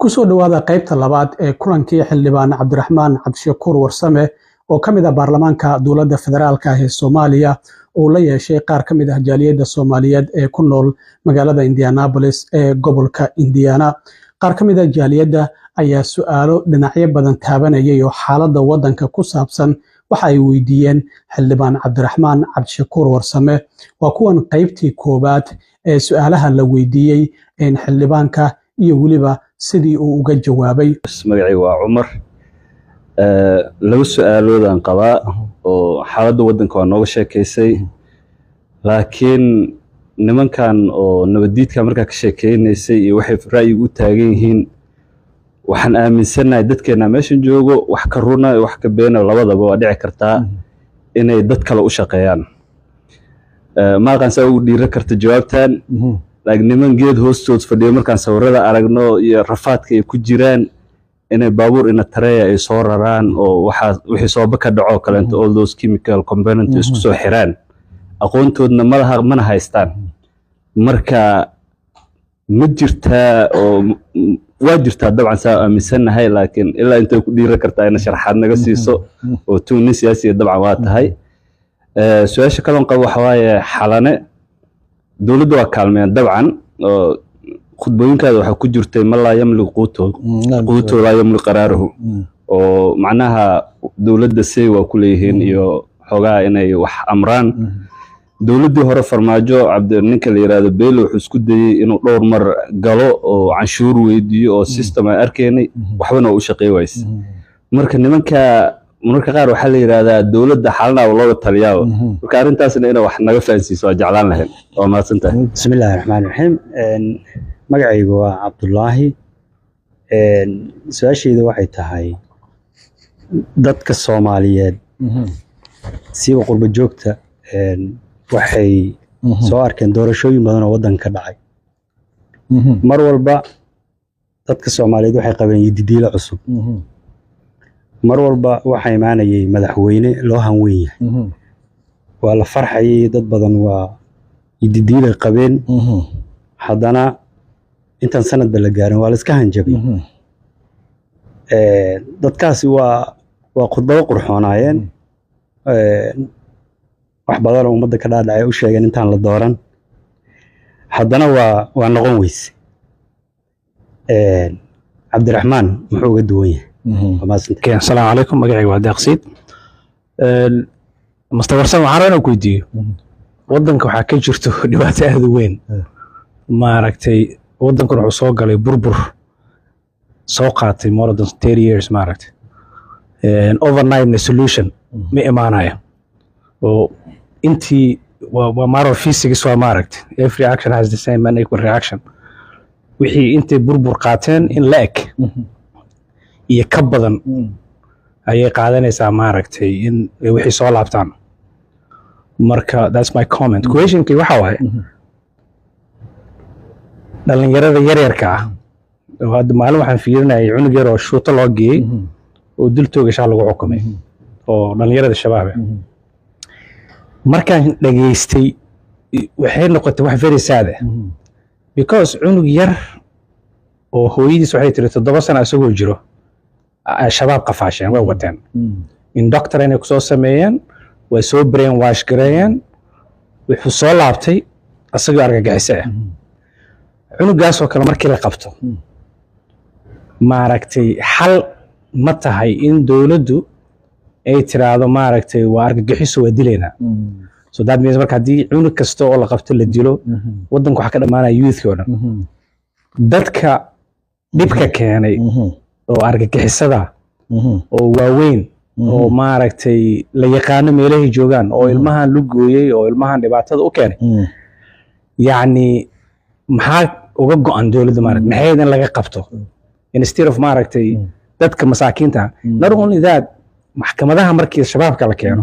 kusoo dhawaada qaybta labaad ee kulankii xildhibaan Cabdiraxmaan Cabdishakuur Warsame oo kamid ah baarlamaanka dowladda federaalka ah ee Soomaaliya oo la yeeshay qaar kamid ah jaaliyada Soomaaliyeed ee ku nool magaalada Indianapolis ee gobolka Indiana. qaar kamid ah jaaliyada ayaa su'aalo dhinacyo badan taabanayay oo xaaladda wadanka ku saabsan waxa ay weydiiyeen xildhibaan Cabdiraxmaan Cabdishakuur Warsame. waa kuwan qaybtii koobaad ee su'aalaha la weydiiyey in xildhibaanka iyo waliba sidii uu uga jawaabay. magacaygu waa Cumar. laba su'aaloodaan qabaa oo xaaladda wadanka waa nooga sheekaysay, laakiin nimankan oo nabadiidka markaa ka sheekeynaysay iyo waxay ra'yiga u taagan yihiin, waxaan aaminsanahay dadkeena meeshan joogo wax ka runa iyo wax ka beena labadaba waa dhici kartaa inay dad kale u shaqeeyaan. ma aqaan saa ugu dhiira karta jawaabtan, laakiin niman geed hoostood fadhiyo markaan sawirada aragno iyo rafaadka ay ku jiraan inay baabuur ina tareeya ay soo raraan oo wixii sooba ka dhaco kaleento all those chemical components isku soo xiraan, aqoontoodna mana haystaan. marka ma jirtaa oo waa jirtaa dabcan saa aaminsanahay, laakiin ilaa intay ku dhiira kartaa ina sharaxaad naga siiso oo tuunin siyaasiya dabcan waa tahay. su-aasha kaloon qabo waxa waaye xalane dowladda waa kaalmeen dabcan oo khudbooyinkaada waxaa ku jirtay ma laa yamliku quuto laa yamliku qaraarahu, oo macnaha dowladda say waa ku leeyihiin iyo xoogaa inay wax amraan. dowladdii hore farmaajo ninka la yiraahdo Beelo wuxuu isku dayay inuu dhowr mar galo oo canshuur weydiiyo oo system ay arkeenay waxbana u shaqeey ways. marka nimanka marka qaar waxaa la yiraahdaa dowladda xalna looga taliyaa, marka arintaasna inay wax naga fahansiiso waa jeclaan lahayn. waa mahadsantahay. bismillaahir rahmaanir rahiim. magacaygu waa Cabdullaahi. su-aashayda waxay tahay dadka Soomaaliyeed siba qurba joogta waxay soo arkeen doorashooyin badan oo wadanka ka dhacay. mar walba dadka Soomaaliyeed waxay qabeen yididiilo cusub. mar walba waxa imaanayay madaxweyne loo hanweyn yahay. waa la farxayay, dad badan waa yididiilo qabeen. haddana intaan sanadba la gaarin waa la iska hanjabay. dadkaasi waa khudbado qurxoonaayeen. wax badan oo ummadda ka dhaadhacay u sheegeen intaan la dooran, haddana waa noqon weyse. Cabdiraxmaan muxuu uga duwan yahay? السلام عليكم. magacaygu waa Deeqsiid. mustawarsan waxaan rabaa inaan ku weydiiyo, wadanka waxaa ka jirto dhibaato aad u weyn. maaragtay wadankan wuxuu soo galay burbur soo qaatay more than 30 years. maaragtay overnight solution ma imaanaya, oo intii waa matter physics. waa maaragtay every action has the same and equal reaction. wixii intay burbur qaateen in la eg iyo ka badan ayay qaadanaysaa maaragtay in wixii soo laabtaan. marka that's my comment. questionkii waxa waaye dhalinyarada yaryarka ah oo hadda maalin waxaan fiirinayay cunug yar oo shuuto loo geeyey oo dil toogashaa lagu xukumay oo dhalinyarada shabaab ah. markaan dhageystay waxay noqotay wax very sad ah, because cunug yar oo hooyadiis waxay tiri 7 sano isagoo jiro shabaab qafaasheen way wateen indoctor inay ku soo sameeyeen, way soo brain wash gareeyeen, wuxuu soo laabtay asagoo argagixisay. cunugaas oo kale markii la qabto maaragtay xal ma tahay in dowladdu ay tiraahdo maaragtay waa argagixiso waa dileena? so that means marka haddii cunug kasta oo la qabto la dilo, wadanku waxaa ka dhamaanaya youthka oo dhan. dadka dhibka keenay oo argagixisada oo waaweyn oo maaragtay la yaqaano meelahay joogaan oo ilmahan lu gooyey oo ilmahan dhibaatada u keenay, yacni maxaa uga go'an dowladda? maaragtay maxay in laga qabto instead of maaragtay dadka masaakiinta? not only that, maxkamadaha markii shabaabka la keeno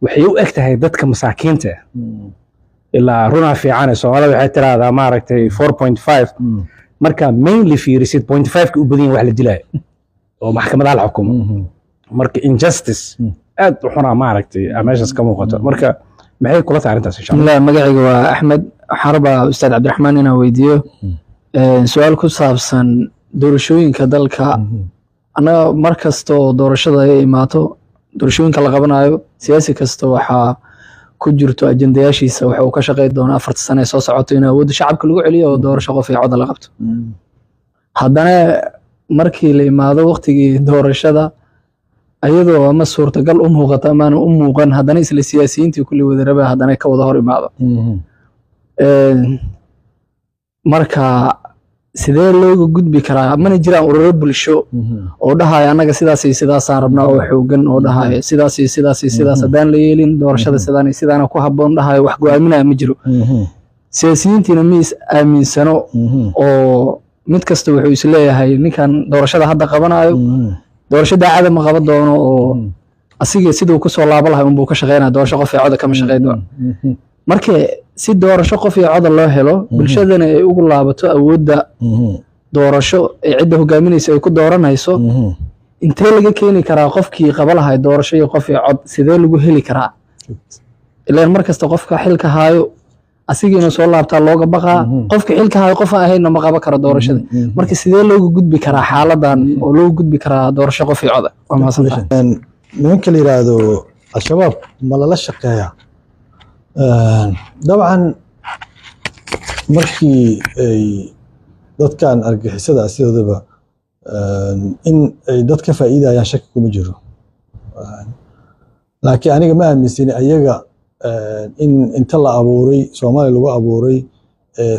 waxay u eg tahay dadka masaakiinta ilaa runaa fiican. Soomaalida waxay tiraahdaa maaragtay 4.5 marka mainly fiirisid 0.5 ka u badan wax la dilaayo oo maxkamadaha la xukumo. marka injustice aad u xunaa maaragtay meeshaas ka muuqato. marka maxay kula tahay arrintaas? insha Allah. magacaygu waa Axmed. waxaan rabaa Ustaad Cabdiraxmaan inaan weydiiyo su'aal ku saabsan doorashooyinka dalka annaga mar kasta oo doorashada ay imaato doorashooyinka la qabanayo siyaasi kasta waxaa ku jirto ajendayaashiisa waxa uu ka shaqeyn doonaa 4 sano ee soo socoto in awoodda shacabka lagu celiyo oo doorasho qof iyo cod la qabto haddana markii la imaado waqtigii doorashada ayadoo ama suurtagal u muuqata ama u muuqan haddana isla siyaasiyiintii kulli wada raba haddana ka wada hor imaado marka sidee looga gudbi karaa mana jiraan ururo bulsho oo dhahaya annaga sidaas iyo sidaasaan rabnaa oo xoogan oo dhahaya sidaas iyo sidaas haddaan la yeelin doorashada sidaana ku habboon dhahaya wax go'aaminaya ma jiro siyaasiyiintiina miis aaminsano oo mid kasta wuxuu is leeyahay ninkan doorashada hadda qabanayo doorasho daacada ma qaban doono oo asiga siduu ku soo laabo lahay unbuu ka shaqeynaya doorasho qof iyo cod kama shaqeyn doono marka si doorasho qof iyo cod loo helo bulshadana ay ugu laabato awoodda doorasho ee cidda hogaaminaysa ay ku dooranayso intee laga keeni karaa qofkii qaba lahay doorasho iyo qof iyo cod sidee lagu heli karaa ilaan mar kasta qofka xilka haayo asigiina soo laabtaa looga baqaa qofka xilka haayo qof aan ahaynna ma qaban karo doorashada marka sidee looga gudbi karaa xaaladan oo looga gudbi karaa doorasho qof iyo cod waa mahadsantahay nimanka la yiraahdo al-shabaab ma lala shaqeeyaa dabcan markii ay dadkan argixisada sidoodaba in ay dad ka faa'iidayaan shaki kuma jiro laakiin aniga ma aaminsani ayaga in inta la abuuray Soomaali lagu abuuray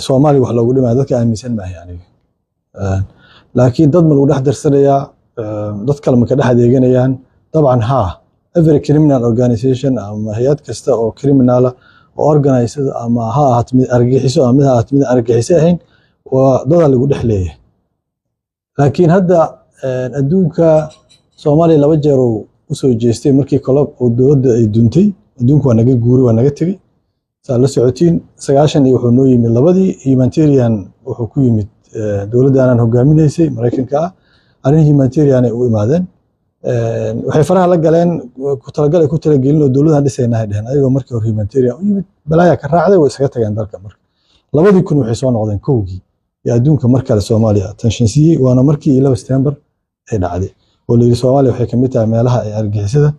Soomaali wax loogu dhimaa dadka aaminsan maahay aniga laakiin dad ma lagu dhex darsanayaa dad kale ma ka dhex adeeganayaan dabcan every criminal organization ama hay'ad kasta oo criminal oo organized ama ha ahaat mid argagixiso ama ha ahaat mid argagixiso ahayn waa dad lagu dhex leeyahay laakiin hadda adduunka Soomaaliya laba jeer u soo jeestay markii kale oo dowladda ay duntay adduunku waa naga guuri waa naga tagay saa la socotiin 90 wuxuu noo yimid labadii humanitarian wuxuu ku yimid dowladdan hogaaminaysay Mareykanka arrin humanitarian ay u imaadeen waxay faraha la galeen ku talagelin oo dowladda dhisayna ay dhaheen ayagoo markii hore humanitarian u yimid balaaya ka raacday way isaga tageen dalka marka 2000 waxay soo noqdeen kowgii ee adduunka marka la Soomaaliya tension siiyay waana markii 11 September ay dhacday oo la yiri Soomaaliya waxay kamid tahay meelaha ay argixisada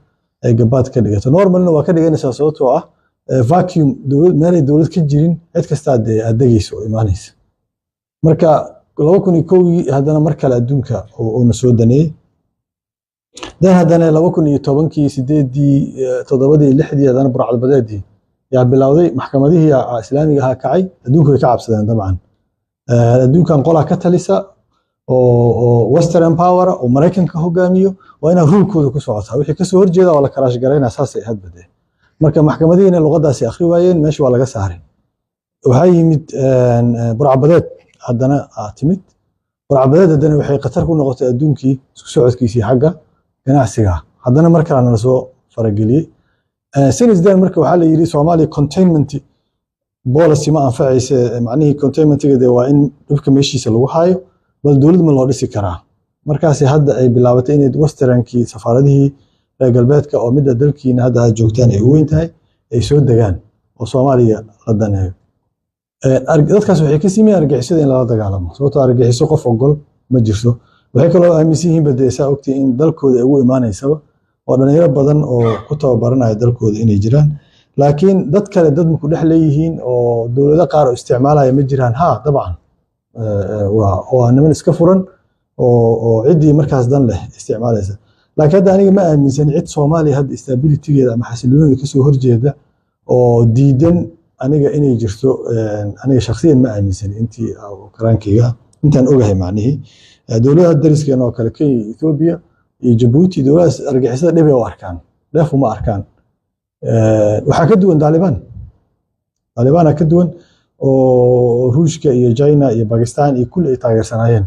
ay gabaad ka dhigato normalna waa ka dhiganaysaa sababtoo ah vacuum meelay dowlad ka jirin cid kasta adeegayso oo imaanaysa marka 2001 haddana mar kale adduunka oo na soo daneeyay haddana 2010 8 7 6 haddana burcadbadeedii yaa bilowday maxkamadihii islaamiga ahaa kacay adduunku way ka cabsadeen dabcan adduunkan qolaa ka talisa oo western power oo Mareykanka hogaamiyo waa inay rulkooda ku socotaa wixii ka soo horjeeda oo la karaash gareynaa saasay hadbade marka maxkamadihiina luqadaasi akhri waayeen meesha waa laga saaray waxa yimid burcadbadeed haddana timid burcadbadeed haddana waxay qatar ku noqotay adduunkii isku socodkiisii xagga ganacsiga haddana mar kale la soo farageliyay sinisdan marka waxa la yiri Soomaali containment policy ma anfacaysa macnaheedu containment-ga waa in dhulka meeshiisa lagu haayo bal dawlad ma loo dhisi karaa markaas hadda ay bilaabatay in western-kii safaaradihii reer galbeedka oo midda dalkiina hadda joogtaan ay weyn tahay ay soo degaan oo Soomaaliya la daneeyo dadkaas waxay ka siimeen argixisada in la dagaalamo sababtoo argixiso qof ogol ma jirto waxay kaloo aaminsan yihiin badeesa ogtii in dalkooda ay ugu imaanaysaba oo dhalinyaro badan oo ku tababaranaya dalkooda inay jiraan laakiin dad kale dad ku dhex leeyihiin oo dawlado qaar oo isticmaalaya ma jiraan dabcan waa niman iska furan oo cidii markaas dan leh isticmaalaysa laakiin hadda aniga ma aaminsan cid Soomaaliya hadda stability-geeda ama xasiloonida ka soo horjeeda oo diidan aniga inay jirto aniga shakhsiyan ma aaminsan intii karaankeyga intaan ogahay macnaheedu dawladda dariskeena oo kale Kenya Ethiopia iyo Djibouti dawladaas argixisada dhib ay u arkaan dheef uma arkaan waxa ka duwan Taliban ka duwan oo Ruushka iyo China iyo Pakistan iyo kulli ay taageersanayeen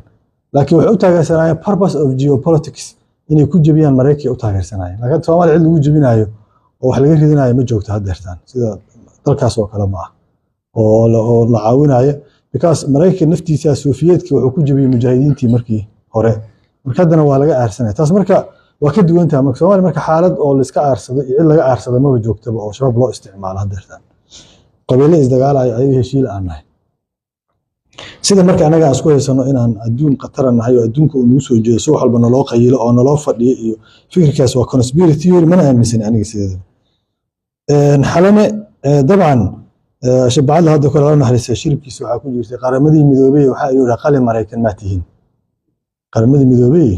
laakiin waxay u taageersanayeen purpose of geopolitics inay ku jabiyaan Mareykanka u taageersanayeen laakiin Soomaaliya cid lagu jabinayo oo wax laga ridinayo ma joogto haddeertaan sida dalkaas oo kale ma ah oo la caawinayo because Mareykanka naftiisa Sofiyeedka wuxuu ku jabiyay mujaahidiintii markii hore marka haddana waa laga aarsanay taas marka waa ka duwan tahay marka Soomaaliya marka xaalad oo la iska aarsado iyo cid laga aarsado ma joogtaba oo shabaab loo isticmaalo haddeertaan qabiilo isdagaalaya ay heshiil aan nahay sida marka anaga aan isku haysano inaan adduun qataran nahay oo adduunka uu nagu soo jeedo si wax walba naloo qayilo oo naloo fadhiyo iyo fikirkaas waa conspiracy theory mana aaminsan aniga sideeda xalane dabcan shabacada hadda kale la naxariistay shirkiisa waxaa ku jirtay qaramadii midoobay waxa ay yiraahdaa qalin Mareykan ma tihiin qaramadii midoobay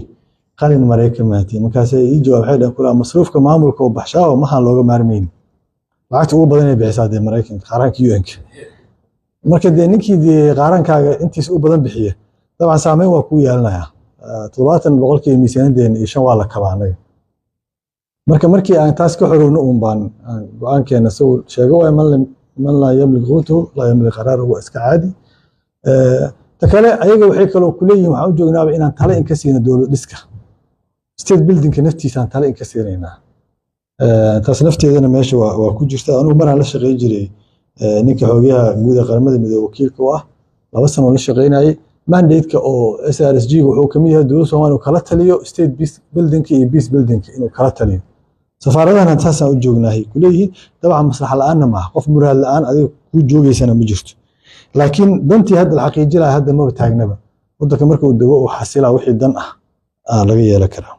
qalin Mareykan ma tihiin markaas ay jawaab waxay dhahan kula masruufka maamulka oo baxshaa oo maxaan looga maarmayn lacagta ugu badan ee bixisaa Mareykan qaranka UN marka ninkii qarankaaga intiisa u badan bixiya dabcan saameyn waa ku yeelanaya 70% miisaaniyadeen iyo 5 waa la kabaanay markii aan taas ka xorowno baan go'aankeena soo sheego waa man la yamlik quutu la yamlik qararuhu iska caadi takale ayaga waxay kale ku leeyihiin waxa u joognaaba inaan tale in ka siino dawlad dhiska state building naftiisa aan tale in ka siinayna taas nafteedana meesha waa ku jirta anigu maraan la shaqeyn jiray ninka xogayaha guud ee qaramada midowga wakiilka u ah 2 sano la shaqeynayay mandate-ka oo SRSG wuxuu kamid yahay dawladda Soomaaliya kala taliyo state building iyo peace building inuu kala taliyo safaaradahan taasaan u joognahay kuleeyihiin dabcan maslaxa la'aanna maaha qof muraad la'aan adiga ku joogaysana ma jirto laakiin dantii hadda la xaqiijinaya hadda ma taagnaba wadanka marka uu dawo uu xasilaa wixii dan ah laga yeelan karaa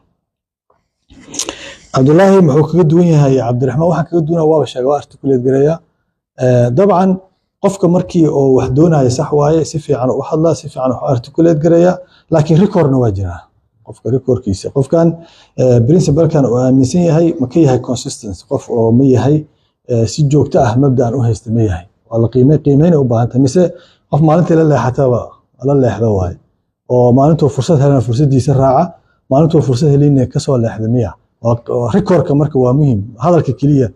Abdullaahi muxuu kaga duwan yahay Cabdiraxmaan waxa kaga duwan waa sheegay waa articulate gareeya dabcan qofka markii oo wax doonaya sax waaye si fiican u hadlaa si fiican u articulate gareeya laakiin recordna waa jiraa qofka recordkiisa qofkan principalkan oo aaminsan yahay ma ka yahay consistency qof oo ma yahay si joogto ah mabda'an u haysta ma yahay waa la qiimeyn u baahan tahay mise qof maalintii la leexataba la leexdo waaye oo maalintuu fursad helana fursadiisa raaca maalintuu fursad helina ka soo leexda miya recordka marka waa muhiim hadalka kaliya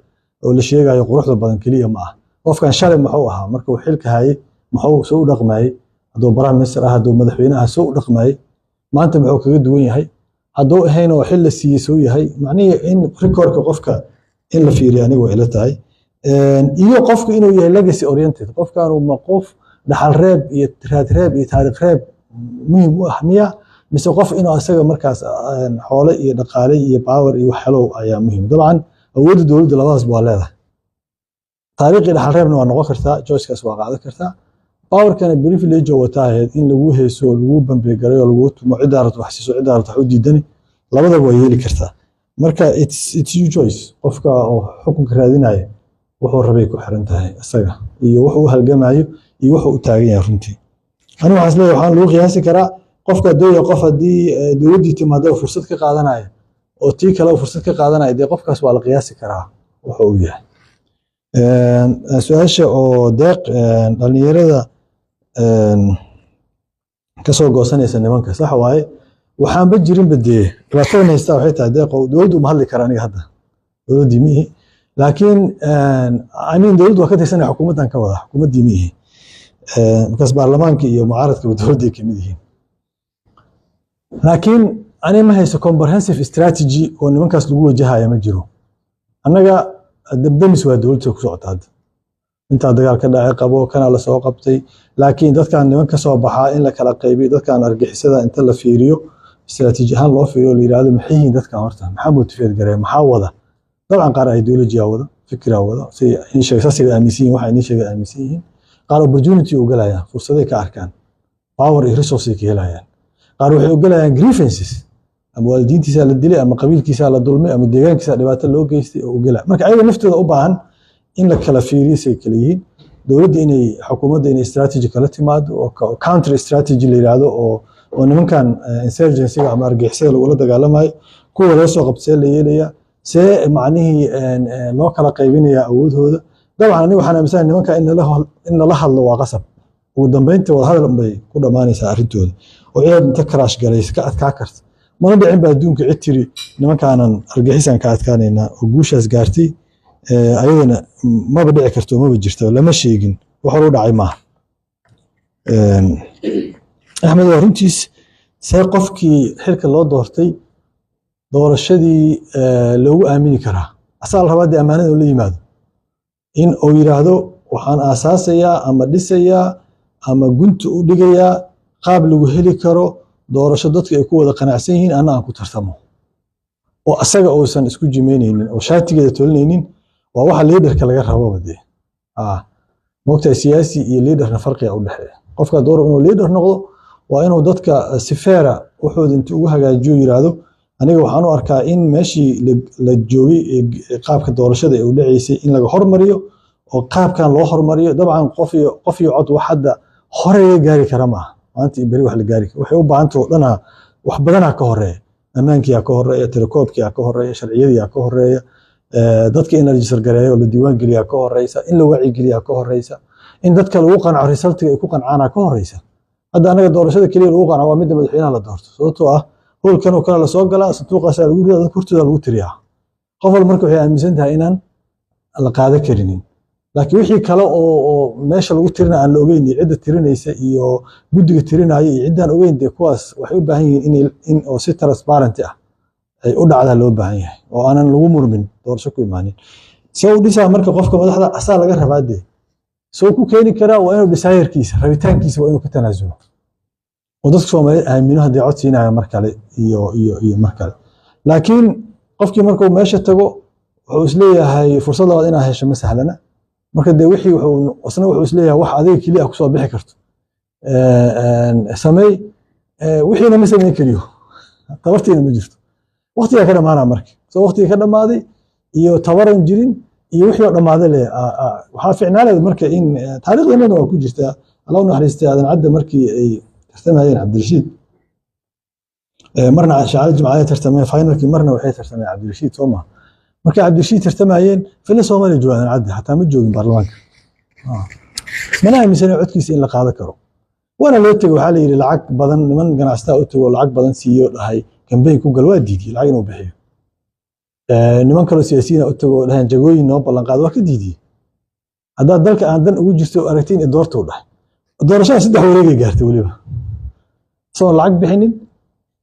oo la sheegayo quruxda badan kaliya ma ah qofkan shalay muxuu ahaa marka uu xilka hayay muxuu soo dhaqmay haduu prime minister ah haduu madaxweynaha soo dhaqmay maanta muxuu kaga duwan yahay haduu ahayn oo xil la siiyay soo yahay macnaheedu in recordka qofka in la fiiriyo aniga way ila tahay iyo qofku inuu yahay legacy oriented qofkan uu maqof dhaxal reeb iyo raad iyo taariikh reeb muhiim u ah miya mise qof inuu asaga markaas xoolo iyo dhaqaale iyo power iyo xalow ayaa muhiim dabcan awoodda dawladda labadaas waa leedahay taariikhda dhaxal reebna waa noqon kartaa choice-kaas waa qaadan kartaa powerkana privilege oo wataaheed in lagu heeso lagu bambeegareeyo lagu tumo cidaarad wax siiso cidaarad wax u diidani labadaba way yeeli kartaa marka it's your choice qofka oo xukunka raadinaya wuxuu rabay ku xiran tahay asaga iyo wuxuu halgamayo iyo wuxuu u taagan yahay runtii anigu waxaan isleeyahay waxaan lagu qiyaasi karaa qofka dooya qof hadii dawladii timaado fursad ka qaadanaya oo tii kale fursad ka qaadanaya de qofkaas waa la qiyaasi karaa wuxuu u yahay su'aasha oo deeq dhalinyarada ka soo goosanaysa nimanka sax waaye waxaan ba jirin badee dhibaatada haysta waxay tahay deeq dawladdu ma hadli karaan aniga hadda dawladdii mihi laakiin dawladdu waa ka tirsan xukuumaddan ka wada xukuumaddii mihi markaas baarlamaanka iyo mucaaradka dawladday ka mid yihiin laakiin ani ma hayso comprehensive strategy oo nimankaas lagu wajahaya ma jiro annaga dabdamis waa dawladda ku socota hadda inta dagaal ka dhacay qabo kana la soo qabtay laakiin dadkan niman ka soo baxaa in la kala qaybiyo dadkan argixisada inta la fiiriyo strategy ahaan loo fiiriyo la yiraahdo maxay yihiin dadkan horta maxaa motivate gareey maxaa wada dabcan qaar ideology wada fikra wada si in sheegasiga aaminsan waxa in sheega aaminsan yihiin qaar opportunity u galayaan fursaday ka arkaan power iyo resources ka helayaan qaar waxay u galayaan grievances ama waalidiintiisa la dilay ama qabiilkiisa la dulmay ama deegaankiisa dhibaato loo geystay oo u galay marka ayaga naftooda u baahan in la kala fiiriyo say kala yihiin dawladda inay xukuumadda inay strategy kala timaado oo counter strategy la yiraahdo oo nimankan insurgency ama argixisada lagula dagaalamayo kuwa loo soo qabtay la yeelaya see macnihii loo kala qaybinaya awoodooda dabcan aniga waxaan aaminsan nimanka in la hadlo waa qasab ugu dambeyntii wada hadal bay ku dhamaanaysaa arrintooda oo ciidan inta crash galaysa ka adkaa karta mana dhicin baa adduunka cid tiri nimankaanan argaxisan ka adkaanaynaa oo guushaas gaartay ayadana maba dhici karto maba jirto lama sheegin wax hore u dhacay maaha axmed waa runtiis see qofkii xilka loo doortay doorashadii loogu aamini karaa asaa la rabaa dee ammaanada la yimaado in uu yiraahdo waxaan aasaasayaa ama dhisayaa ama gunta u dhigayaa qaab lagu heli karo doorasho dadka ay ku wada qanacsan yihiin anna aan ku tartamo oo asaga uusan isku jimeynaynin oo shaatigeeda tolinaynin waa waxa leaderka laga rabo badee moogtahay siyaasi iyo leaderna farqiga u dhaxeeya qofka door inuu leader noqdo waa inuu dadka si feera wuxuu inta ugu hagaajiyo yiraahdo aniga waxaan u arkaa in meeshii la joogay qaabka doorashada ee u dhaceysay in laga hormariyo oo qaabkan loo hormariyo dabcan qof iyo cod wax hadda hore gaari kara ma maanta bari wax la gaari waxay u baahan tahay dhana wax badan ka horeeya ammaankiya ka horeeya telekoobkiya ka horeeya sharciyadiya ka horeeya dadka in la register gareeyo la diiwaan geliya ka horeysa in la wacyi geliya ka horeysa in dadka lagu qanco resultiga ay ku qancaan ka horeysa hadda anaga doorashada kaliya lagu qanco waa mid madaxweynaha la doorto sababtoo ah howlkan oo kale la soo galaa sanduuqaas lagu ridaa dadka hortooda lagu tiriyaa qof walba marka waxay aaminsan tahay inaan la qaadan karinin laakiin wixii kale oo meesha lagu tirina aan la ogeyn cidda tirinaysa iyo guddiga tirinaya iyo ciddaan ogeyn dee kuwaas waxay u baahan yihiin in oo si transparent ah ay u dhacdaa loo baahan yahay oo aanan lagu murmin doorasho ku imaanin soo u dhisaa marka qofka madaxda asaa laga rabaa dee soo ku keeni karaa waa inuu desire-kiisa rabitaankiisa waa inuu ka tanaasulo oo dadka Soomaaliyeed aamino haddii cod siinaya mar kale iyo mar kale laakiin qofkii markuu meesha tago wuxuu isleeyahay fursad labaad inaa hesho ma sahlana marka dee wixii wuxuu isleeyahay wax adiga keliya ku soo bixi karto sameey wixiina ma sameyn kariyo tabartiina ma jirto waqtiga ka dhamaana marka soo waqtiga ka dhamaaday iyo tabaran jirin iyo wixii oo dhamaaday le waxa fiicnaaleed marka in taariikhdeenna waa ku jirtaa Allah naxariistay aadan cadda markii ay tartamayeen Cabdirashiid marna shaacir jimcaale tartamay finalkii marna waxay tartamay Cabdirashiid Soomaa marka Cabdirashiid tartamayeen fila Soomaaliya joogan cadda hataa ma joogin baarlamaanka mana aaminsan codkiisa in la qaadan karo وانا لو تجي وحالي لعق بدن من جناستها أتو لعق بدن سيو هاي كان بين كوجل واديدي العين وبحيه نمان كانوا سياسيين أتو لهن جوي نوب ولا قاد واحد ديدي هذا ذلك عندنا وجستو أرتين الدور توضح الدور شان سده وريجي جارت وليبه صار العق بحنين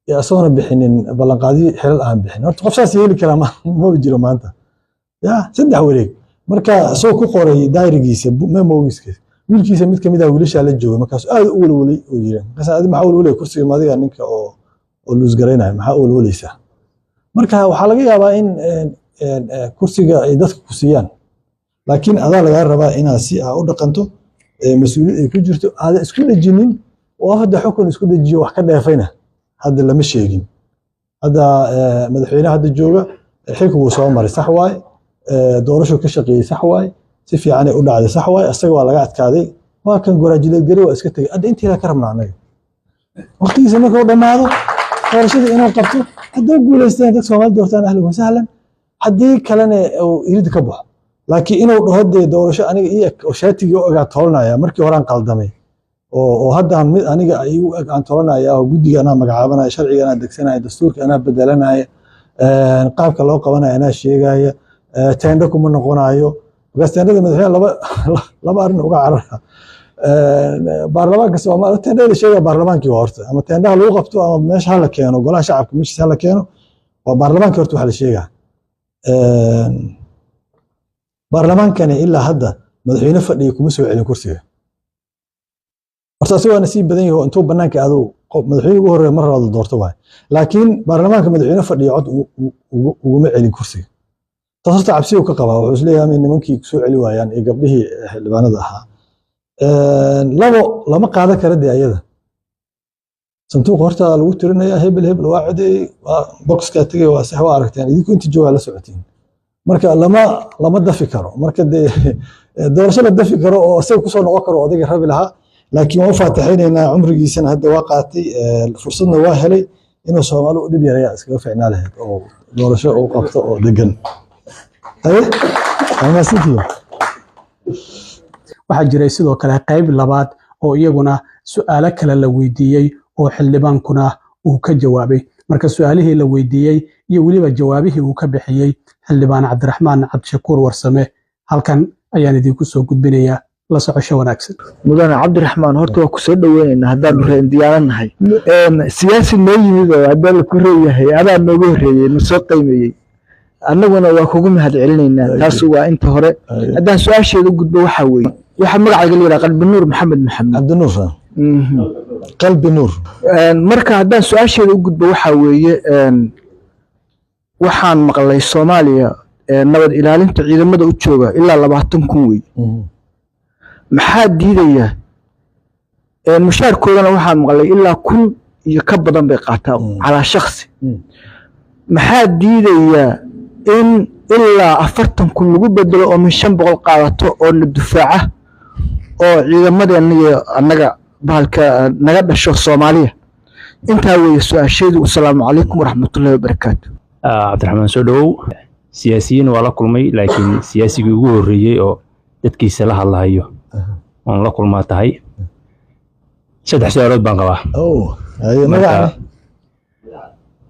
يا صار بحنين ولا قادي حلال أهم بحنين أرتقف سياسي الكلام ما بيجرو ما أنت يا سده وريج مركا سوق قوري دايرجيس ما موجس كذا wiilkiisa mid kamid ah wiilasha la jooga markaas aad u walwalay oo yiraan markaas aad maxaa walwalay kursiga maadiga ninka oo luus gareynayo maxaa walwalaysa marka waxa laga yaabaa in kursiga ay dadku ku siiyaan laakiin adaa laga rabaa inaad si u dhaqanto mas'uuliyad ay ku jirto aad isku dhajinin oo hadda xukun isku dhajiyo wax ka dheefayna hadda lama sheegin hadda madaxweynaha hadda jooga xilku uu soo maray sax waay doorasho ka shaqeeyay sax waay si fiican ay u dhacday sax waay asaga waa laga adkaaday waa kan goraajileed gari waa iska tagay hadda intii la ka rabnaa anaga waqtigiisa markuu dhamaado doorashada inuu qabto haddii guuleystaan dadka Soomaaliyeed doortaan ahlan wa sahlan haddii kalena uu irid ka baxo laakiin inuu dhaho doorasho aniga iyo shaatiga oga tolnaya markii hore aan qaldamay oo hadda mid aniga ay u aan tolnaya oo guddiga ana magacaabanaya sharciga ana degsanaya dastuurka ana bedelanaya qaabka loo qabanayo ana sheegaya teendo kuma noqonayo gasteendada madaxweynaha laba arin uga carara baarlamaanka Soomaaliya teendada sheega baarlamaankii horta ama teendaha lagu qabto ama meesha la keeno golaha shacabka meesha la keeno waa baarlamaanka horta waxa la sheegaa baarlamaankani ilaa hadda madaxweyne fadhiyo kuma soo celin kursiga horta asoo nasiib badan yahay intuu banaanka aado madaxweyne ugu horeeyay mar la doorto waay laakiin baarlamaanka madaxweyne fadhiyo cod uguma celin kursiga تصرت عبسيه وكقبها وحسليها من نمكي سوء علوها يعني قبله لبانا ضحى لما قاعدة كردي أيضا صندوق هرتا الوترنا يا هبل واحد بوكس كاتجي واسحوا عرفتين يعني دي كنت جوا على ساعتين مركا لما دفكروا مركا دورش لا دفكروا وسوي كسر نوكروا وديك الرب لها لكن ما فاتحين هنا عمري سنة هدا واقعتي فرصتنا واهلي إنه سوالو دبي رياس كيف فعلنا له أو دورش أو قبضة أو دجن waxaa jiray sidoo kale qayb labaad oo iyaguna su'aalo kale la weydiiyey oo xildhibaankuna uu ka jawaabay marka su'aalihii la weydiiyey iyo weliba jawaabihii uu ka bixiyey xildhibaan Cabdiraxmaan Cabdishakuur Warsame halkan ayaan idinku soo gudbinayaa la socosho wanaagsan mudane Cabdiraxmaan horta waa ku soo dhaweynaa haddaan reen diyaaranahay siyaasi noo yimid oo hadal ku reeyahay adaa nooga horeeyay noo qiimeeyay annaguna waa kugu mahad celinaynaa taas waa inta hore haddaan su'aasheeda gudbo waxa weeye waxa magacayga leeyahay qalbi nuur maxamed cabdinuur qalbi nuur marka haddaan su'aasheeda u gudbo waxa weeye waxaan maqlay Soomaaliya nabad ilaalinta ciidamada u jooga ilaa 20 kun wey maxaa diidaya mushaarkoodana waxaa maqlay ilaa 1,000 iyo ka badan bay qaataa calaa shakhsi maxaa diidaya in ilaa 40,000 lagu bedelo oo min 500 qaadato oo la difaaca oo ciidamadeena iyo annaga bahalka naga dhasho Soomaaliya intaa weeye su'aasheedu. Assalaamu calaykum waraxmatullaahi wabarakaatu. cabdiraxmaan soo dhawow. siyaasiyiin waa la kulmay laakiin siyaasigii ugu horreeyey oo dadkiisa la hadlahayo oon la kulmaa tahay. 3 su'aalood baan qabaa. magaca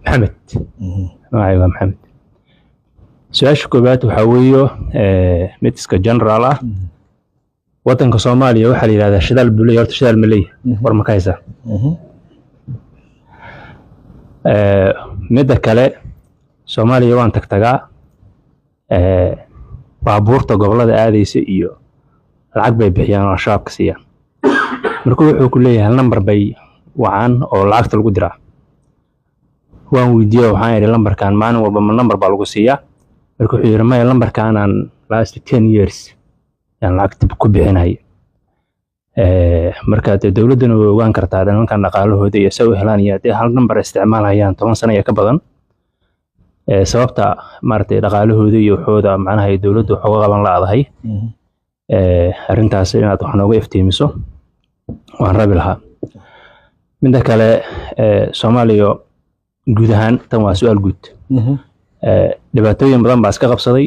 maxamed magacayga waa maxamed. su-aasha koobaad waxaa weeyo mid iska general ah. waddanka Soomaaliya waxaa la yidhahdaa shidaal buu leeyahay. horta shidaal ma leeyahay war ma ka haysaa? midda kale Soomaaliya waan tagtagaa baabuurta gobolada aadaysa iyo lacag bay bixiyaan oo shabaabka siiyaan. marka wuxuu ku leeyahay number bay wacaan oo lacagta lagu diraa. waan weydiiyay waxaan idhi lambarkan maalin walba ma number baa lagu siiyaa? marka wuxuu yidhi maya lambarkaanaan last 10 years yaan lacagta ku bixinay. marka dawladduna way ogaan kartaa nimankan dhaqaalahooda iyo soo helaan iyo hal number isticmaalayaan 10 sano iyo ka badan. sababta maartay dhaqaalahooda iyo waxooda macnaha ay dawladdu wax uga qaban laadahay. arrintaas inaad wax nooga iftiimiso waan rabi lahaa. midda kale Soomaaliya guud ahaan tan waa su'aal guud. dhibaatooyin badan baa iska qabsaday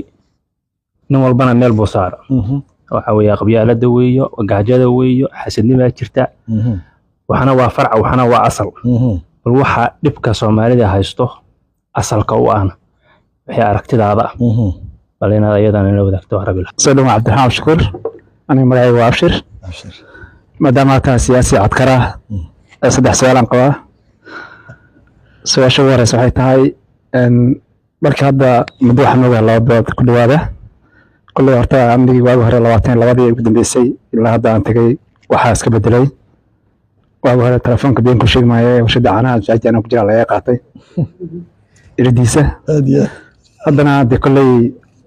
nin walbana meel buu saara. waxa weeye qabyaalada weeyo gaajada weeyo xasadnimada jirta. waxana waa farca waxana waa asal. bal waxa dhibka Soomaalida haysto asalka u ahna waxay aragtidaada bal inaad ayadana la wadaagto rabi lahaa. soo dhawaad Cabdiraxmaan Shukur aniga magacayga waa Abshir maadaama taa siyaasi cadkara 3 su'aalan qabaa. su'aasha ugu horeysa waxay tahay marka hadda muddo waxaan ogaa 2 bilood ku dhawaada kulli horta amnigii waagi hore 22 ugu dambeysay ilaa hadda aan tagay waxaa iska bedelay. waagi hore telefoonka been ku sheegmaayo warshada caanaha jaajana ku jira laga qaatay iridiisa haddana de kolley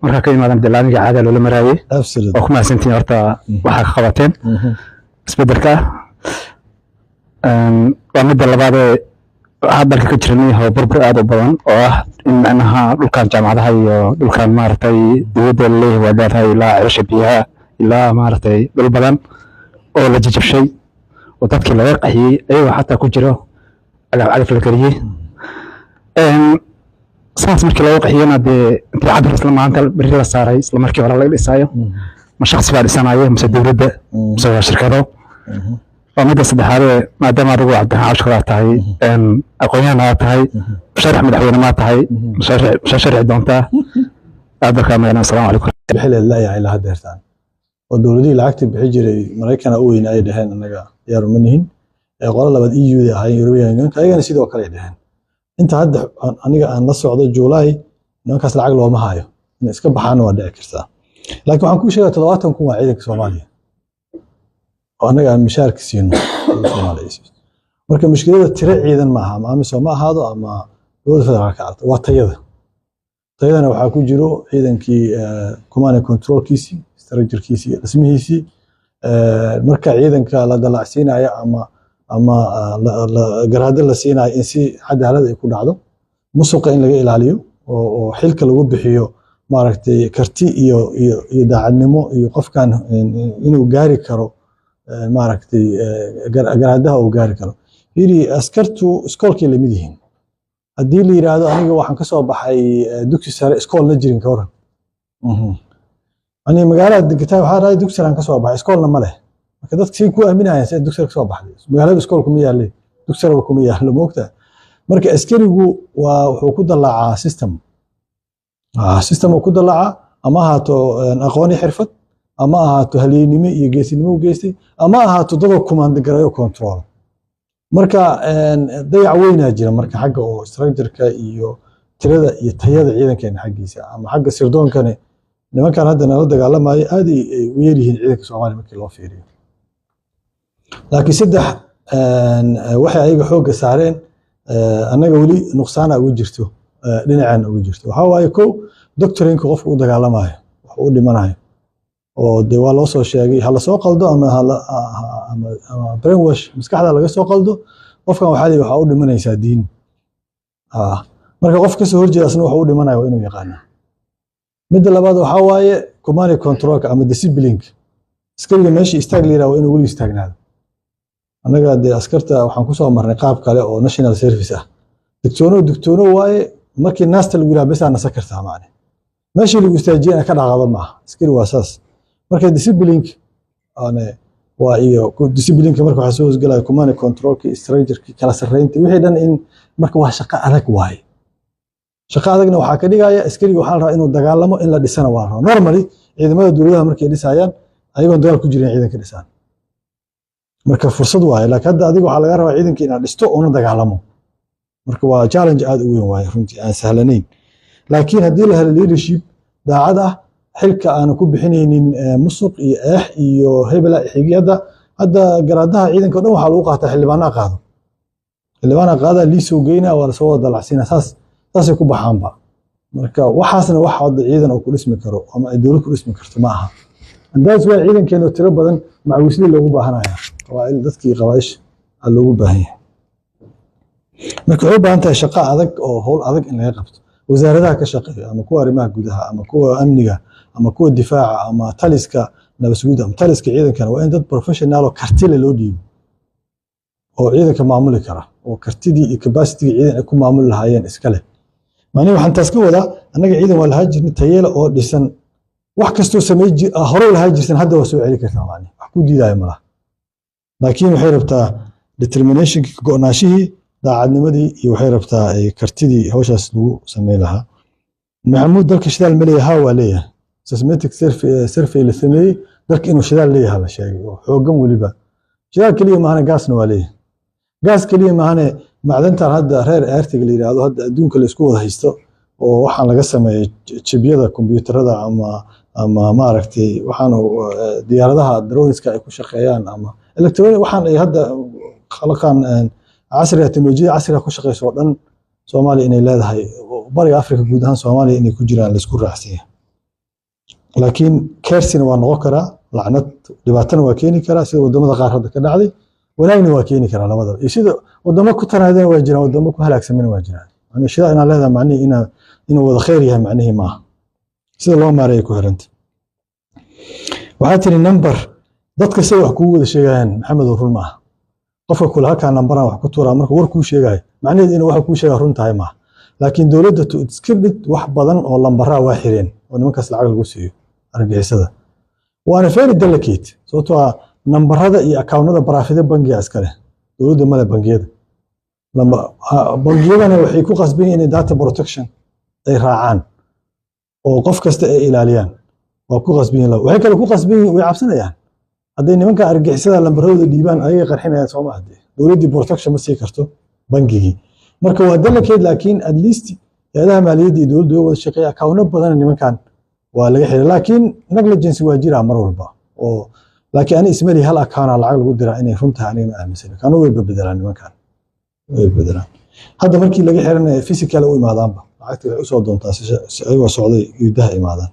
markaa ka imaadan dalaamiga caada loola maraayay oo ku mahadsantiin horta waxaa ka qabateen isbedelka. waa midda labaad ee waxaa dalka ka jiranay burbur aad u badan oo ah in macnaha dhulkan jaamacadaha iyo dhulkan maaragtay dowladda leeyahay waa leedahay ilaa celasha biyaha ilaa maaragtay dhul badan oo la jajabshay oo dadkii laga qaxiyey ayagoo xataa ku jiro cagaf la geliyey. saas markii laga qaxiyana dee intii cabir isla maanta beri la saaray isla markii hore laga dhisaayo ma shakhsi baa dhisanayo mise dowladda mise waa shirkado. waa midda saddexaad maadaama adigu Cabdiraxmaan Shukur aad tahay aqoonyahan aad tahay musharax madaxweyne ma tahay musharax doontaa aad dalka magana. assalaamu calaykum. bixil la yahay la hadeertaan oo dawladii lacagta bixi jiray Mareykanka u weyn ay dhaheen anaga yar ma nihin qolo labaad EU ahay European Union ayagana sidoo kale dhaheen. inta hadda aniga aan la socdo July nimankaas lacag looma hayo in iska baxaan waa dhici kartaa. laakiin waxaan ku sheegay 70,000 waa ciidanka Soomaaliya oo anaga aan mishaarka siino Soomaaliya. marka mushkilada tiro ciidan ma aha ama soo ma ahaado ama dowladda federaalka ah waa tayadana waxaa ku jiro ciidankii command and controlkiisii structurekiisii dhismihiisii. marka ciidanka la dalacsiinayo ama garaado la siinayo in si cadaalad ay ku dhacdo musuqa in laga ilaaliyo oo xilka lagu bixiyo maaragtay karti iyo daacadnimo iyo qofkan inuu gaari karo maaragtay garaadaha uu gaari karo. yiri askartu iskoolkii la mid yihiin haddii la yiraahdo aniga waxaan ka soo baxay dugsi sare iskool la jirin ka waran. aniga magaalada degtay waxaa raay dugsi sare ka soo baxay iskoolna ma leh. marka dadka si ku aaminayaan si dugsi sare ka soo baxday magaalada iskoolku ma yaale dugsi sare kuma yaalo moogta. marka askarigu waa wuxuu ku dalaacaa system uu ku dalaaca ama ahaato aqooni xirfad ama ahaato haleynimo iyo geesinimo u geystay ama ahaato dad command garayo control. marka dayac weynaa jira marka xagga oo structure-ka iyo tirada iyo tayada ciidankeena xaggiisa ama xagga sirdoonkana nimankan hadda nala dagaalamayo aad ay u yar yihiin ciidanka Soomaaliya markii loo fiiriyo. laakiin saddex waxay ayaga xooga saareen anaga wali nuqsaana ugu jirto dhinacaan ugu jirto. waxa waaye ko doctorinka qofka u dagaalamayo wax u dhimanayo oo de waa loo soo sheegay hala soo qaldo ama brainwash maskaxda laga soo qaldo qofkan waxaa u dhimanaysaa diin marka qof kasoo horjeeda asna waxa u dhimanaya waa inuu yaqaana midda labaad waxaa waaye command controlka ama discipline askariga meeshii istaag la yiraahdo waa inuu weli istaagnaado annaga dee askarta waxaan kusoo marnay qaab kale oo national service ah digtoono waaye markii naasta lagu yiraahdo bes nasa kartaa macne meeshii lagu istaajiyana ka dhaqaaqdo maaha askari waa saas marka discipline waa iyo discipline marka waxa soo hosgalaya command controlki structureki kala sareynta wixii dhan in marka waa shaqo adag waaye shaqo adagna waxaa ka dhigaya askariga waxaa la rabaa inuu dagaalamo in la dhisana waa rabo normally ciidamada dowladaha markay dhisayaan ayagoon dagaal ku jirin ciidanka dhisaan marka fursad waaye laakiin hadda adiga waxaa laga rabaa ciidanka inaad dhisto una dagaalamo marka waa challenge aad u weyn waaye runtii aan sahlanayn laakiin haddii la helo leadership daacad ah xilka aan ku bixinaynin musuq iyo eex iyo hebel xigiyada hadda garaadaha ciidanka dhan waxa lagu qaataa xildhibaana qaada liisoo geyna waa la soo wada dalacsiina saasay ku baxaanba marka waxaasna wax wada ciidan oo ku dhismi karo ama ay dowlad ku dhismi karto ma aha andaas waa ciidankeena tiro badan macawisli loogu baahanaya waa in dadkii qabaash loogu baahan yahay marka waxay u baahan tahay shaqo adag oo howl adag in laga qabto wasaaradaha ka shaqeeya ama kuwa arrimaha gudaha ama kuwa amniga ama kuwa difaaca ama taliska nabadgelyada ama taliska ciidankana waa in dad professional oo karti leh loo dhiibo oo ciidanka maamuli kara oo kartidii iyo capacity ciidan ay ku maamuli lahaayeen iska leh macnaheedu waxaan taas ka wadaa annaga ciidan waa lahaa jirnay tayeela oo dhisan wax kastoo sameeyay hore lahaa jirsan hadda waa soo celi kartaa macnaheedu wax ku diidaya malaha laakiin waxay rabtaa determination go'naashihii daacadnimadii iyo waxay rabtaa kartidii hawshaas lagu sameey lahaa maxamuud dalka shidaal ma leeyahay waa leeyahay seismic survey la sameeyey dalka inuu shidaal leeyahay la sheegay oo xoogan weliba shidaal keliya maahane gaasna waa leeyahay gaas keliya maahane macdantan hadda reer airtiga la yiraahdo hadda adduunka la isku wada haysto oo waxaan laga sameeyay chibyada kombiyuutarada ama maaragtay waxaan diyaaradaha droneska ay ku shaqeeyaan ama electronic waxaan ay hadda khalaqan casriga teknolojiyada casriga ku shaqeyso oo dhan Soomaaliya inay leedahay bariga Afrika guud ahaan Soomaaliya inay ku jiraan la isku raacsan laakiin kersina waa noqon karaa lacnad dhibaatana waa keeni karaa sida wadamada qaar hadda ka dhacday walaayna waa keeni karaa labadaba iyo sida wadamo ku tanaadeen waa jiraan wadamo ku halaagsameen waa jiraan yani shida ina leedahay macnaheedu inuu wada khayr yahay macnaheedu maaha sida loo maareeyo ku xiranta waxaa tiri number dadka say wax kugu wada sheegayaan maxamed oo run maaha qofka kula halkaa nambaran wax ku tuuraa marka war kuu sheegayo macnaheedu inuu waxa kuu sheegaa run tahay maaha laakiin dowladda iska dhig wax badan oo lambaraa waa xireen oo nimankaas lacag lagu siiyo argagixisada waana very delicate sababtoo ah nambarada iyo akawnada baraafida bangiga iska leh dowladda male bangiyada bangiyadana waxay ku qasban yihiin in data protection ay raacaan oo qof kasta ay ilaaliyaan waa ku qasban yihiin waxay kale ku qasban yihiin way cabsanayaan hadday nimanka argagixisada lambaradooda dhiibaan ayay qarxinayaan soo ma hadee dowladdii protection ma sii karto bangigii marka waa delicate laakiin at least hay'adaha maaliyadda iyo dowladdu way wada shaqeeyaan akawno badan nimankan waa laga xiray laakiin negligence waa jiraa mar walba oo laakiin ani ismali hal akaana lacag lagu diraa inay runta aniga ma aaminsana kana way bedelaan nimankan way bedelaan hadda markii laga xiranay physical u imaadaanba lacagta way u soo doontaa si ay waa socday gudaha imaadaan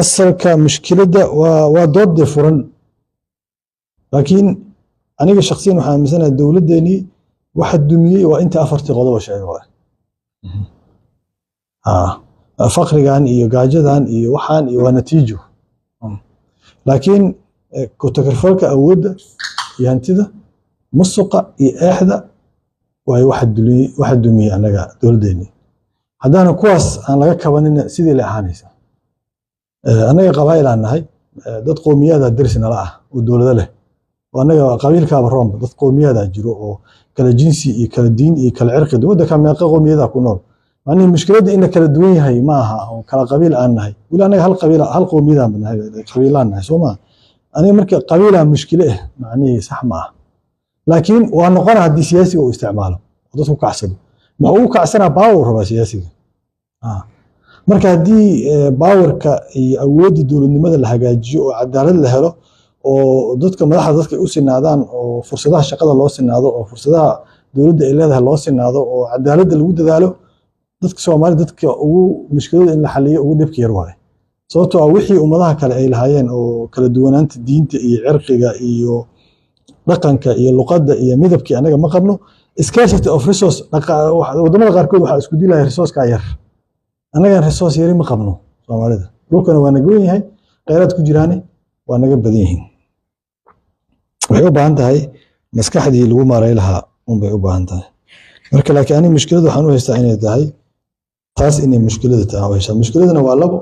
asalka mushkiladda waa dood furan laakiin aniga shakhsiyan waxaan aaminsanahay dowladdeeni waxa dumiyey waa inta afartii qodob sheegay faqrigan iyo gaajadan iyo waxaan iyo waa natiijo laakiin ku-takarfalka awoodda iyo hantida musuqa iyo eexda waay waxa dumiyey anaga dowladdeeni haddaana kuwaas aan laga kabanina sidii la ahaanaysa anaga qabaa'il aan nahay dad qowmiyada daris nala ah oo dowlado leh anaga qabiilkaaba roomba dad qowmiyada jiro oo kala jinsi iyo kala diin iyo kala cirqi waddanka meeqa qowmiyada ku nool macnaheedu mushkiladda in la kala duwan yahay ma aha oo kala qabiil aan nahay weli anaga hal qowmiyadaan nahay qabiilaan nahay soo ma aniga marka qabiilaa mushkile ah macnaheedu sax ma ah laakiin waa noqona haddii siyaasiga uu isticmaalo oo dadku kacsado ma uu kacsanaa baawar rabaa siyaasiga marka haddii baawarka iyo awoodda dowladnimada la hagaajiyo oo cadaalad la helo oo dadka madaxda dadka u sinaadaan oo fursadaha shaqada loo sinaado oo fursadaha dowladda ay leedahay loo sinaado oo cadaaladda lagu dadaalo dadka Soomaali dadka ugu mushkilada in la xaliyo ugu dhibka yar waay sababtoo ah wixii ummadaha kale ay lahaayeen oo kala duwanaanta diinta iyo cirqiga iyo dhaqanka iyo luqadda iyo midabkii anaga ma qabno scarcity of resource wadamada qaarkood waxaa isku dilaya resource-ka yar anaga resource yari ma qabno Soomaalida dhulkana waa naga weyn yahay kheyraad ku jiraani waa naga badan yihiin waxay u baahan tahay maskaxdii lagu maareyn lahaa unbay u baahan tahay marka laakiin aniga mushkilada waxaan u haystaa inay tahay taas inay mushkilada tahay oo haysaa mushkiladana waa labo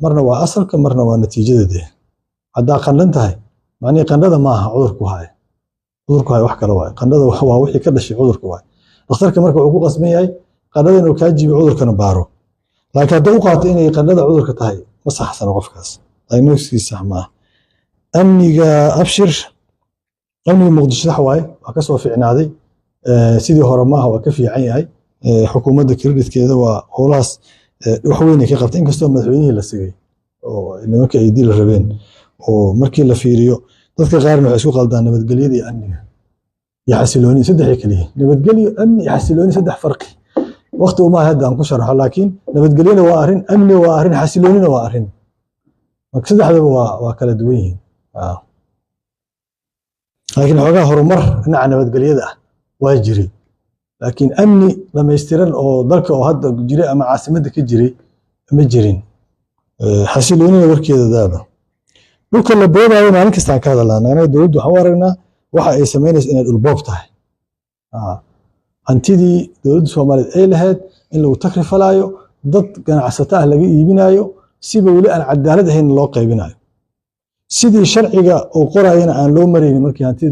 marna waa asalka marna waa natiijadeeda haddaa qandhan tahay macnii qandhada ma aha cudurku haya wax kale waay qandhada waa wixii ka dhashay cudurku waay dhakhtarka marka wuxuu ku qasban yahay qandhada inuu kaa jiibo cudurkana baaro laakiin haddii u qaato inay qandhada cudurka tahay ma saxsana qofkaas diagnosis sax ma amniga abshir amniga muqdisho sax waay waa ka soo fiicnaaday sidii hore maaha waa ka fiican yahay xukuumadda creditkeeda waa howlahaas wax weyn ay ka qabtay inkastoo madaxweynihii la sigay oo nimanka ay dil rabeen oo markii la fiiriyo dadka qaarna waxay isku qaldaan nabadgelyada iyo amniga iyo xasilooni saddex kaliya nabadgelyo amni iyo xasilooni saddex farqi waqti uma hadda aan ku sharaxo laakiin nabadgelyada waa arrin amni waa arrin xasiloonina waa arrin marka saddexdaba waa kala duwan yihiin laakiin xogaa horumar dhinaca nabadgelyada ah waa jiray laakiin amni dhamaystiran oo dalka oo hadda jiray ama caasimadda ka jiray ma jirin xasiloonina warkeeda daaba dhulka la boobayo maalin kasta aan ka hadalnaa anaga dowladdu waxaan u aragnaa waxa ay samaynayso inay dhulboob tahay hantidii dowladda Soomaaliyeed ay lahayd in lagu takrifalaayo dad ganacsato ah laga iibinayo siba weli aan cadaalad ahayn loo qaybinayo sidii sharciga oo qorayna aan loo maraynin markii hantida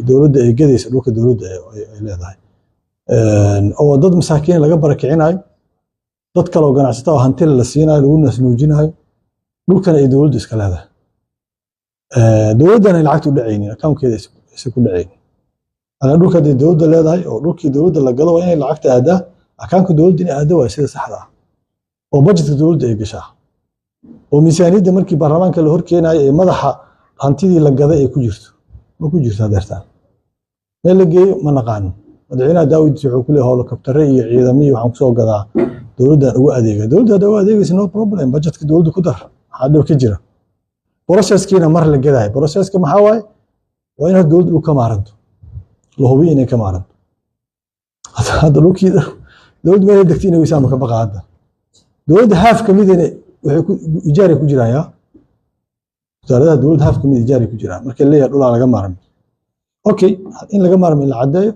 dowladda ay gadayso dhulka dowladda ay leedahay oo dad masaakiin laga barakicinayo dad kale oo ganacsato oo hanti la siinayo lagu nasnuujinayo dhulkan ay dowladdu iska leedahay dowladdan ay lacagtu dhacaynin accountkeeda isku dhacaynin ana dhulka dowladda leedahay oo dhulkii dowladda la gado waa inay lacagta aadaa account dowladda inay aado waa sida saxda ah oo budgetka dowladda ay gashaa oo miisaaniyadda markii baarlamaanka la horkeenayo ee madaxa hantidii la gaday ay ku jirto ma ku jirto adeertaan meel la geeyo ma naqaano madaxweynaha Daawid wuxuu ku leeyahay helicopter iyo ciidamada waxaan ku soo gadaa dowladda ugu adeega dowladda ugu adeegaysa no problem budgetka dowladda ku dar hadda ka jira processkiina mar la gaday processka maxaa waaye waa in dowladdu u ka maaranto la hubiyo inay ka maaranto hadda dhulkiida dowladdu meel degtay inay wiisama ka baqaada dowladda haaf kamid ah waxay ku ijaar ku jiraan ya wasaaradda dowladda haaf kamid ijaar ku jiraan marka leeyahay dhul laga maaran okay in laga maaran in la cadeeyo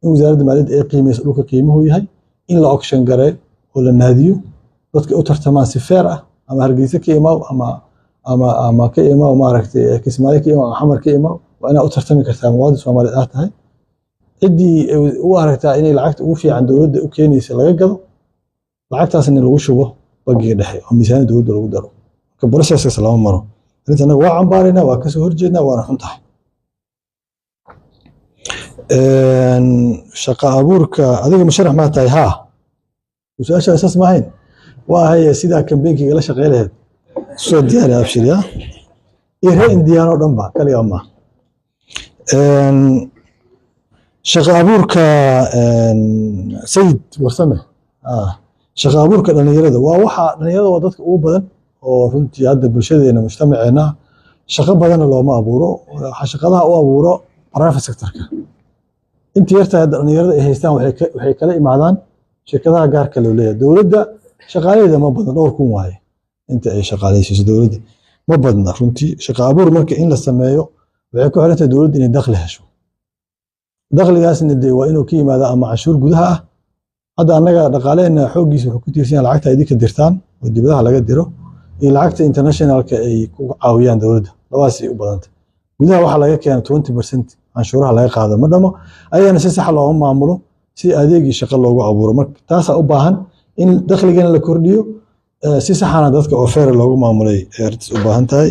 in wasaaradda maaliyadda ay qiimeyso dhulka qiimuhu yahay in la auction gareeyo oo la naadiyo dadka u tartamaan si fair ah ama Hargeysa ka imaaw ama ka imaaw maaragtay Kismaayo ka imaaw Xamar ka imaaw waa inaad u tartami kartaa muwaadin Soomaaliyeed ah tahay cidii u aragtaa inay lacagta ugu fiican dowladda u keenaysa laga gado lacagtaasna lagu shubo bangiga dhexe oo miisaaniyadda dowladda lagu daro ka processkaas lama maro intana waa cambaarayna waa ka soo horjeednaa waana xun tahay shaqa abuurka adiga musharax ma tahay ha su'aasha asaas ma ahayn waa hay sida kambeynkiga la shaqeey lahayd soo diyaari abshir ya iyo indiyaano dhanba kaliya ma shaqa abuurka sayid warsame shaqa abuurka dhalinyarada waa waxa dhalinyarada waa dadka ugu badan oo runtii hadda bulshadeena mujtamaceena shaqo badan looma abuuro waxa shaqadaha u abuuro private sector-ka intii yarta dhalinyarada ay haystaan waxay kala imaadaan shirkadaha gaarka loo leeyahay dowladda shaqaaleeda ma badan dhowr kun waaye inta ay shaqaaleysiiso dowladda ma badna runtii shaqa abuur marka in la sameeyo waxay ku xiran tahay dowladda inay dakhli hesho dakhligaasna dee waa inuu ka yimaado ama canshuur gudaha ah hadda annaga dhaqaaleena xooggiisa wuxuu ku tiirsan yahay lacagta ay idinka dirtaan oo dibadaha laga diro iyo lacagta internationalka ay ku caawiyaan dowladda labadaasay u badanta gudaha waxaa laga keena 20% canshuuraha laga qaado ma dhamo ayana si sax loogu maamulo si adeegii shaqo loogu abuuro marka taasaa u baahan in dakhligana la kordhiyo si saxana dadka oo fair loogu maamulay ay u baahan tahay